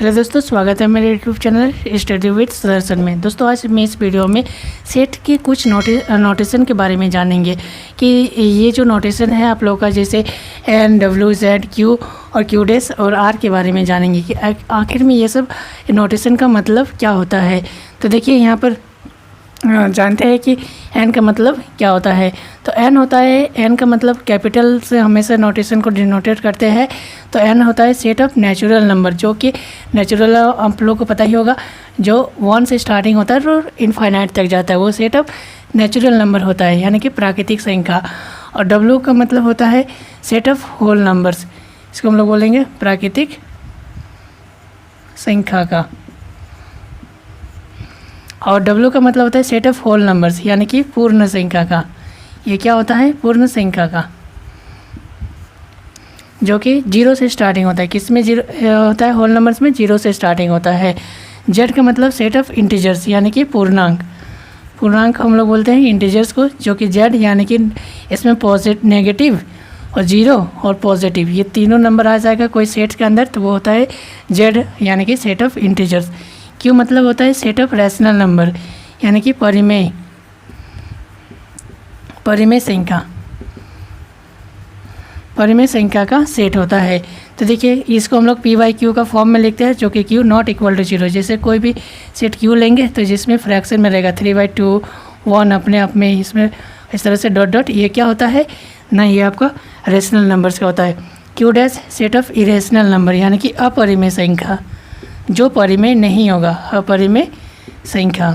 Hello दोस्तों, स्वागत है मेरे YouTube channel study with Sudarshan में। दोस्तों आज मैं इस वीडियो में सेट के कुछ नोटेशन के बारे में जानेंगे कि ये जो नोटेशन है आप लोगों का, जैसे एन, डब्ल्यू, जेड, क्यू और क्यू डैश और आर के बारे में जानेंगे कि आखिर में ये सब नोटेशन का मतलब क्या होता है। तो देखिए यहाँ पर जानते हैं कि एन का मतलब क्या होता है। तो एन होता है, एन का मतलब कैपिटल से हमेशा नोटेशन को डिनोटेट करते हैं। तो एन होता है सेट ऑफ नेचुरल नंबर, जो कि नेचुरल आप लोगों को पता ही होगा, जो 1 से स्टार्टिंग होता है और इनफाइनाइट तक जाता है, वो सेट ऑफ नेचुरल नंबर होता है, यानी कि प्राकृतिक संख्या। और डब्ल्यू का मतलब होता है सेट ऑफ होल नंबर्स, इसको हम लोग बोलेंगे प्राकृतिक संख्या का। और डब्ल्यू का मतलब होता है सेट ऑफ होल नंबर्स, यानी कि पूर्ण संख्या का। ये क्या होता है? पूर्ण संख्या का, जो कि 0 से स्टार्टिंग होता है। किस में 0 होता है? होल नंबर्स में 0 से स्टार्टिंग होता है। जेड का मतलब सेट ऑफ इंटीजर्स, यानी कि पूर्णांक। पूर्णांक हम लोग बोलते हैं इंटीजर्स को, जो कि जेड, यानी कि इसमें नेगेटिव और 0 और पॉजिटिव, ये तीनों नंबर आ जाएगा कोई सेट के अंदर, तो वो होता है जेड, यानी कि सेट ऑफ इंटीजर्स। क्यू मतलब होता है सेट ऑफ रैशनल नंबर, यानी कि परिमेय संख्या, परिमेय संख्या का सेट होता है। तो देखिए इसको हम लोग पी बाई क्यू का फॉर्म में लिखते हैं, जो कि क्यू नॉट इक्वल टू 0। जैसे कोई भी सेट क्यू लेंगे तो जिसमें फ्रैक्शन में रहेगा 3/2, 1 अपने आप में, इसमें इस तरह से डॉट डॉट, ये क्या होता है ना, ये आपका रेशनल नंबर्स का होता है। Q dash set of irrational number, यानी कि अपरिमेय संख्या, जो परिमेय नहीं होगा, अपरिमेय संख्या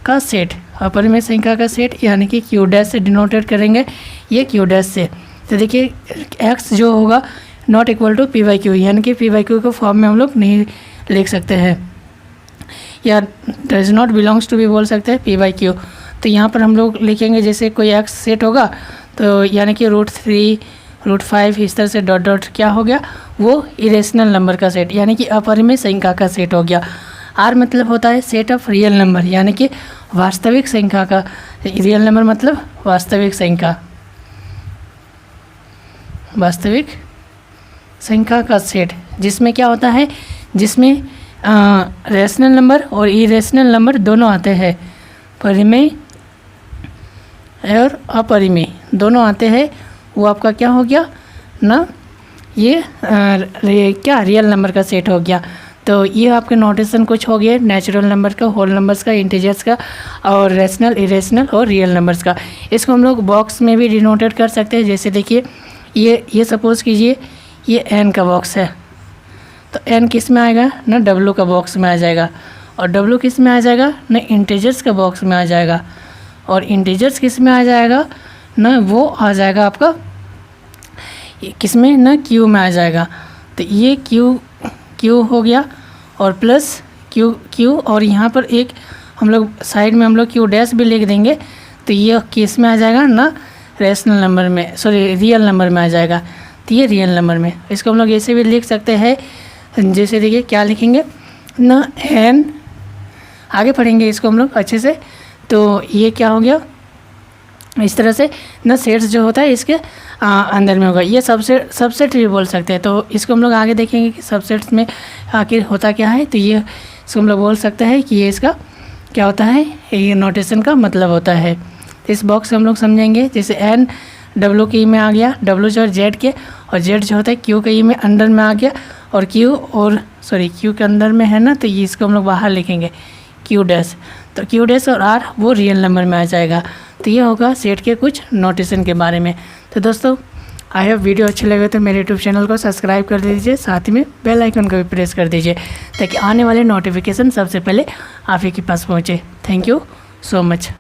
का सेट। अपरिमेय संख्या का सेट यानी कि क्यू डैश से डिनोटेट करेंगे, ये क्यू डैश से। तो देखिए एक्स जो होगा not equal to P by Q, यानी कि पी बाई क्यू को फॉर्म में हम लोग नहीं लिख सकते हैं, या डज नॉट बिलोंग्स टू भी बोल सकते हैं पी बाई क्यू। तो यहाँ पर हम लोग लिखेंगे, जैसे कोई एक्स सेट होगा तो यानी कि √3, √5, इस तरह से डॉट डॉट क्या हो गया, वो इरेशनल नंबर का सेट, यानी कि अपरिमेय संख्या का सेट हो गया। आर मतलब होता है सेट ऑफ रियल नंबर, यानी कि वास्तविक संख्या का। रियल नंबर मतलब वास्तविक संख्या, वास्तविक संख्या का सेट, जिसमें क्या होता है, जिसमें रैशनल नंबर और इरेशनल नंबर दोनों आते हैं, परिमेय और अपरिमेय दोनों आते हैं। वो आपका क्या हो गया ना, ये क्या रियल नंबर का सेट हो गया। तो ये आपके नोटेशन कुछ हो गए नेचुरल नंबर का, होल नंबर्स का, इंटीजर्स का, और रैशनल, इरेशनल और रियल नंबर्स का। इसको हम लोग बॉक्स में भी डिनोटेट कर सकते हैं। जैसे देखिए ये सपोज़ कीजिए ये एन का बॉक्स है, तो एन किस में आएगा ना, डब्ल्यू का बॉक्स में आ जाएगा। और डब्ल्यू किस में आ जाएगा ना, इंटीजर्स का बॉक्स में आ जाएगा। और इंटीजर्स किस में आ जाएगा ना, वो आ जाएगा आपका किस में ना, क्यू में आ जाएगा। तो ये क्यू हो गया, और प्लस क्यू और यहाँ पर एक हम लोग साइड में हम लोग क्यू डैश भी लिख देंगे, तो ये किस में आ जाएगा ना, रैशनल नंबर में, सॉरी रियल नंबर में आ जाएगा। तो ये रियल नंबर में, इसको हम लोग ऐसे भी लिख सकते हैं। जैसे देखिए क्या लिखेंगे ना, एन, आगे पढ़ेंगे इसको हम लोग अच्छे से। तो ये क्या हो गया, इस तरह से ना सेट्स जो होता है इसके अंदर में होगा। ये सबसेट भी बोल सकते हैं। तो इसको हम लोग आगे देखेंगे कि सबसेट्स में आखिर होता क्या है। तो ये इसको हम लोग बोल सकते हैं कि ये इसका क्या होता है, ये नोटेशन का मतलब होता है। तो इस बॉक्स से हम लोग समझेंगे, जैसे एन डब्ल्यू के ई में आ गया, डब्ल्यू जो है जेड के, और जेड जो होता है क्यू के ई में अंदर में आ गया, और क्यू के अंदर में है ना, तो ये इसको हम लोग बाहर लिखेंगे क्यू डैश। तो क्यू डैश और आर वो रियल नंबर में आ जाएगा। तो ये होगा सेट के कुछ नोटेशन के बारे में। तो दोस्तों आई होप वीडियो अच्छे लगे तो मेरे यूट्यूब चैनल को सब्सक्राइब कर दीजिए, साथ ही में बेल आइकन को भी प्रेस कर दीजिए, ताकि आने वाले नोटिफिकेशन सबसे पहले आप ही के पास पहुँचे। Thank you so much.